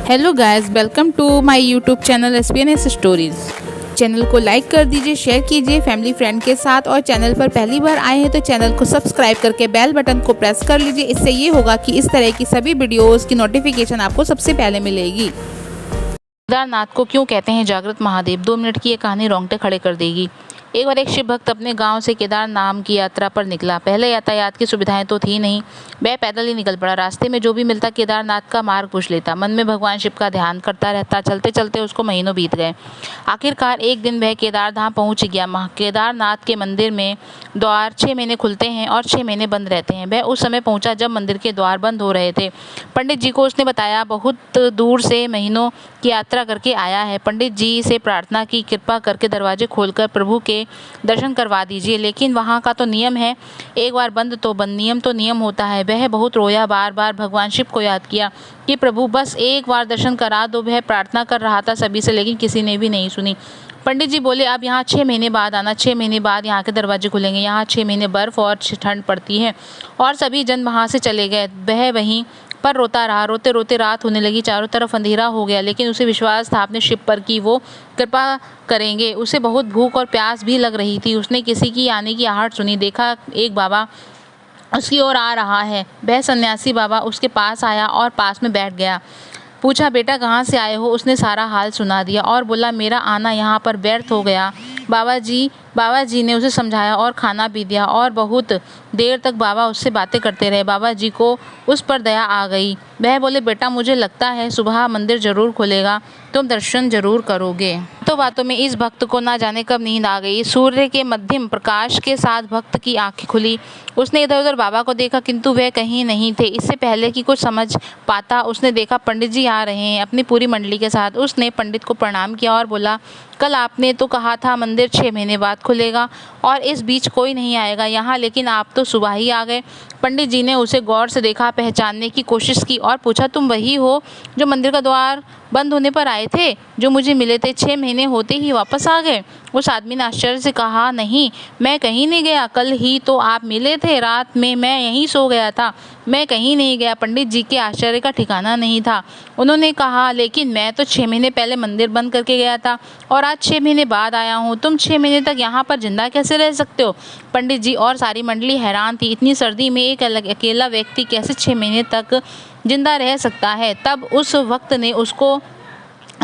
Hello guys, welcome to my YouTube channel SPNS stories. Channel को like कर दीजिए, share कीजिए फैमिली फ्रेंड के साथ, और चैनल पर पहली बार आए हैं तो चैनल को सब्सक्राइब करके बेल बटन को प्रेस कर लीजिए। इससे ये होगा कि इस तरह की सभी वीडियोस की नोटिफिकेशन आपको सबसे पहले मिलेगी। केदारनाथ को क्यों कहते हैं जागृत महादेव? 2 मिनट की ये कहानी रोंगटे खड़े कर देगी। एक बार एक शिव भक्त अपने गांव से केदार नाम की यात्रा पर निकला। पहले यातायात की सुविधाएं तो थी नहीं, वह पैदल ही निकल पड़ा। रास्ते में जो भी मिलता केदारनाथ का मार्ग पूछ लेता। मन में भगवान शिव का ध्यान करता रहता। चलते चलते उसको महीनों बीत गए। आखिरकार एक दिन वह केदार धाम पहुंच गया। केदारनाथ के मंदिर में द्वार 6 महीने खुलते हैं और 6 महीने बंद रहते हैं। वह उस समय पहुंचा जब मंदिर के द्वार बंद हो रहे थे। पंडित जी को उसने बताया, बहुत दूर से महीनों की यात्रा करके आया है। पंडित जी से प्रार्थना की, कृपा करके दरवाजे खोलकर प्रभु के दर्शन करवा दीजिए। लेकिन वहाँ का तो नियम है, एक बार बंद तो बंद, नियम तो नियम होता है। वह बहुत रोया, बार बार भगवान शिव को याद किया कि प्रभु बस एक बार दर्शन करा दो। वह प्रार्थना कर रहा था सभी से, लेकिन किसी ने भी नहीं सुनी। पंडित जी बोले, अब यहाँ 6 महीने बाद आना। 6 महीने बाद यहाँ के दरवाजे खुलेंगे। यहाँ 6 महीने बर्फ और ठंड पड़ती है। और सभी जन वहाँ से चले गए। वह वहीं पर रोता रहा। रोते रोते रात होने लगी। चारों तरफ अंधेरा हो गया, लेकिन उसे विश्वास था अपने शिव पर कि वो कृपा करेंगे। उसे बहुत भूख और प्यास भी लग रही थी। उसने किसी की आने की आहट सुनी। देखा एक बाबा उसकी ओर आ रहा है। वह सन्यासी बाबा उसके पास आया और पास में बैठ गया। पूछा, बेटा कहाँ से आए हो? उसने सारा हाल सुना दिया और बोला, मेरा आना यहाँ पर व्यर्थ हो गया। बाबा जी ने उसे समझाया और खाना भी दिया, और बहुत देर तक बाबा उससे बातें करते रहे। बाबा जी को उस पर दया आ गई। वह बोले, बेटा मुझे लगता है सुबह मंदिर जरूर खुलेगा, तुम दर्शन जरूर करोगे। तो बातों में इस भक्त को ना जाने कब नींद आ गई। सूर्य के मध्यम प्रकाश के साथ भक्त की आंखें खुली। उसने इधर उधर बाबा को देखा, किंतु वह कहीं नहीं थे। इससे पहले कि कुछ समझ पाता, उसने देखा पंडित जी आ रहे हैं अपनी पूरी मंडली के साथ। उसने पंडित को प्रणाम किया और बोला, कल आपने तो कहा था मंदिर 6 महीने बाद खुलेगा और इस बीच कोई नहीं आएगा यहाँ, लेकिन आप तो सुबह ही आ गए। पंडित जी ने उसे गौर से देखा, पहचानने की कोशिश की और पूछा, तुम वही हो जो मंदिर का द्वार बंद होने पर आए थे, जो मुझे मिले थे? 6 महीने होते ही वापस आ गए? उस आदमी ने आश्चर्य से कहा, नहीं, मैं कहीं नहीं गया। कल ही तो आप मिले थे। रात में मैं यहीं सो गया था, मैं कहीं नहीं गया। पंडित जी के आश्चर्य का ठिकाना नहीं था। उन्होंने कहा, लेकिन मैं तो 6 महीने पहले मंदिर बंद करके गया था और आज 6 महीने बाद आया हूँ। तुम 6 महीने तक यहाँ पर जिंदा कैसे रह सकते हो? पंडित जी और सारी मंडली हैरान थी। इतनी सर्दी में एक अकेला व्यक्ति कैसे 6 महीने तक जिंदा रह सकता है? तब उस वक्त ने उसको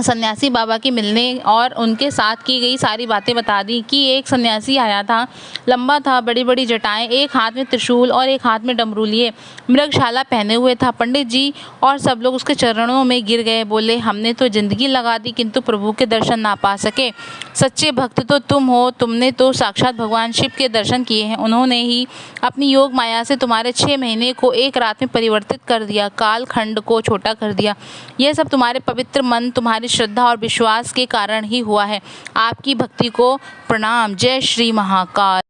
सन्यासी बाबा की मिलने और उनके साथ की गई सारी बातें बता दी कि एक सन्यासी आया था, लंबा था, बड़ी बड़ी जटाएं, एक हाथ में त्रिशूल और एक हाथ में डमरू लिए, मृगशाला पहने हुए था। पंडित जी और सब लोग उसके चरणों में गिर गए। बोले, हमने तो जिंदगी लगा दी किंतु प्रभु के दर्शन ना पा सके। सच्चे भक्त तो तुम हो। तुमने तो साक्षात भगवान शिव के दर्शन किए हैं। उन्होंने ही अपनी योग माया से तुम्हारे 6 महीने को एक रात में परिवर्तित कर दिया, काल खंड को छोटा कर दिया। यह सब तुम्हारे पवित्र मन, तुम्हारी श्रद्धा और विश्वास के कारण ही हुआ है। आपकी भक्ति को प्रणाम। जय श्री महाकाल।